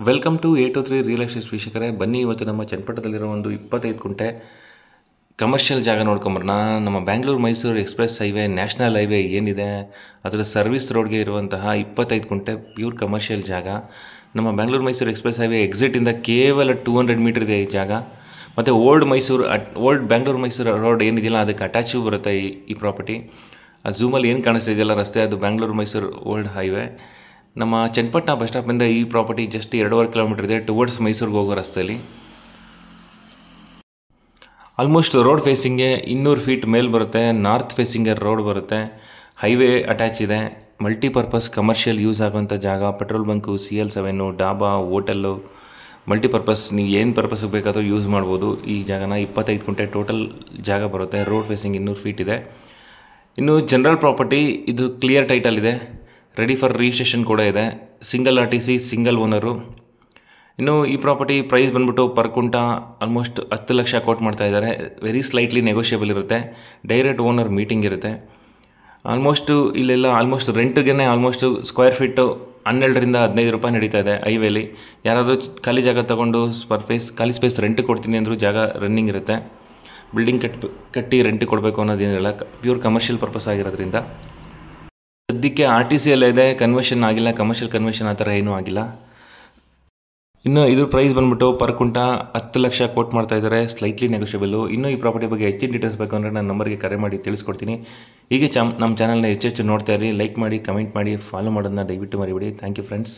Welcome to 803 real estate ವೀಕ್ಷಕರೇ. ಬನ್ನಿ, ಇವತ್ತು ನಮ್ಮ ಚನ್ನಪಟ್ಟಣದಲ್ಲಿರೋ ಒಂದು 25 ಗುಂಟೆ ಕಮರ್ಷಿಯಲ್ ಜಾಗ ನೋಡ್ಕೊಂಬರೋಣ. ನಮ್ಮ Bangalore Mysuru express highway, national highway ಏನಿದೆ ಅದರ ಸರ್ವಿಸ್ ರೋಡ್ಗೆ ಇರುವಂತಹ 25 ಗುಂಟೆ ಪ್ಯೂರ್ ಕಮರ್ಷಿಯಲ್ ಜಾಗ. ನಮ್ಮ ಬ್ಯಾಂಗ್ಳೂರು ಮೈಸೂರು ಎಕ್ಸ್ಪ್ರೆಸ್ ಹೈವೇ ಎಕ್ಸಿಟಿಂದ ಕೇವಲ 200 ಮೀಟರ್ ಇದೆ ಈ ಜಾಗ. ಮತ್ತು ಓಲ್ಡ್ ಬ್ಯಾಂಗ್ಳೂರು ಮೈಸೂರು ರೋಡ್ ಏನಿದೆಯಲ್ಲ ಅದಕ್ಕೆ ಅಟ್ಯಾಚು ಬರುತ್ತೆ ಈ ಪ್ರಾಪರ್ಟಿ. ಆ ಝೂಮಲ್ಲಿ ಏನು ಕಾಣಿಸ್ತಾ ಇದೆಯಲ್ಲ ರಸ್ತೆ, ಅದು ಬ್ಯಾಂಗ್ಳೂರು ಮೈಸೂರು ಓಲ್ಡ್ ಹೈವೇ. ನಮ್ಮ ಚನ್ನಪಟ್ಟಣ ಬಸ್ ಸ್ಟಾಪಿಂದ ಈ ಪ್ರಾಪರ್ಟಿ ಜಸ್ಟ್ 2.5 ಕಿಲೋಮೀಟರ್ ಇದೆ, ಟುವರ್ಡ್ಸ್ ಮೈಸೂರಿಗೆ ಹೋಗೋ ರಸ್ತೆಯಲ್ಲಿ. ಆಲ್ಮೋಸ್ಟ್ ರೋಡ್ ಫೇಸಿಂಗ್ಗೆ 200 ಫೀಟ್ ಮೇಲೆ ಬರುತ್ತೆ. ನಾರ್ತ್ ಫೇಸಿಂಗ್ಗೆ ರೋಡ್ ಬರುತ್ತೆ, ಹೈವೇ ಅಟ್ಯಾಚ್ ಇದೆ. ಮಲ್ಟಿಪರ್ಪಸ್ ಕಮರ್ಷಿಯಲ್ ಯೂಸ್ ಆಗುವಂಥ ಜಾಗ. Petrol bunk, CL7, dhaba, hotel, multipurpose ನೀವು ಏನು ಪರ್ಪಸ್ಗೆ ಬೇಕಾದರೂ ಯೂಸ್ ಮಾಡ್ಬೋದು. ಈ ಜಾಗನ 25 ಗುಂಟೆ ಟೋಟಲ್ ಜಾಗ ಬರುತ್ತೆ. ರೋಡ್ ಫೇಸಿಂಗ್ 200 ಫೀಟ್ ಇದೆ. ಇನ್ನು ಜನರಲ್ ಪ್ರಾಪರ್ಟಿ, ಇದು ಕ್ಲಿಯರ್ ಟೈಟಲ್ ಇದೆ, ರೆಡಿ ಫಾರ್ ರಿಜಿಸ್ಟ್ರೇಷನ್ ಕೂಡ ಇದೆ. Single RTC, single owner. ಇನ್ನು ಈ ಪ್ರಾಪರ್ಟಿ ಪ್ರೈಸ್ ಬಂದ್ಬಿಟ್ಟು ಪರ್ ಕುಂಟ ಆಲ್ಮೋಸ್ಟ್ 10 ಲಕ್ಷ ಕೋಟ್ ಮಾಡ್ತಾ ಇದ್ದಾರೆ. ವೆರಿ ಸ್ಲೈಟ್ಲಿ ನೆಗೋಷಿಯಬಲ್ ಇರುತ್ತೆ. ಡೈರೆಕ್ಟ್ ಓನರ್ ಮೀಟಿಂಗ್ ಇರುತ್ತೆ. ಇಲ್ಲೆಲ್ಲ ರೆಂಟ್ಗೆ ಆಲ್ಮೋಸ್ಟ್ ಸ್ಕ್ವೇರ್ ಫೀಟು 12 ರಿಂದ 15 ರೂಪಾಯಿ ನಡೀತಾ ಇದೆ ಹೈವೇಲಿ. ಯಾರಾದರೂ ಖಾಲಿ ಜಾಗ ತೊಗೊಂಡು ಖಾಲಿ ಸ್ಪೇಸ್ ರೆಂಟ್ ಕೊಡ್ತೀನಿ ಅಂದರೂ ಜಾಗ ರನ್ನಿಂಗ್ ಇರುತ್ತೆ. ಬಿಲ್ಡಿಂಗ್ ಕಟ್ಟಿ ರೆಂಟ್ ಕೊಡಬೇಕು ಅನ್ನೋದೇನಿಲ್ಲ, ಪ್ಯೂರ್ ಕಮರ್ಷಿಯಲ್ ಪರ್ಪಸ್ ಆಗಿರೋದ್ರಿಂದ. ಸದ್ಯಕ್ಕೆ RTC ಎಲ್ಲ ಇದೆ, ಕನ್ವರ್ಷನ್ ಆಗಿಲ್ಲ, ಕಮರ್ಷಿಯಲ್ ಕನ್ವರ್ಷನ್ ಆ ಥರ ಏನೂ ಆಗಿಲ್ಲ. ಇನ್ನು ಇದ್ರ ಪ್ರೈಸ್ ಬಂದ್ಬಿಟ್ಟು ಪರ್ ಕುಂಟ 10 ಲಕ್ಷ ಕೋಟ್ ಮಾಡ್ತಾ ಇದ್ದಾರೆ, ಸ್ಲೈಟ್ಲಿ ನೆಗೋಷಿಯಬಲು. ಇನ್ನೂ ಈ ಪ್ರಾಪರ್ಟಿ ಬಗ್ಗೆ ಹೆಚ್ಚಿನ ಡೀಟೇಲ್ಸ್ ಬೇಕು ಅಂದರೆ ನನ್ನ ನಂಬರ್ಗೆ ಕರೆ ಮಾಡಿ ತಿಳಿಸ್ಕೊಡ್ತೀನಿ. ಹೀಗೆ ನಮ್ಮ ಚಾನಲ್ನ ಹೆಚ್ಚೆಚ್ಚು ನೋಡ್ತಾ ಇರಿ, ಲೈಕ್ ಮಾಡಿ, ಕಮೆಂಟ್ ಮಾಡಿ, ಫಾಲೋ ಮಾಡೋದನ್ನ ದಯವಿಟ್ಟು ಮರಿಬೇಡಿ. Thank you friends.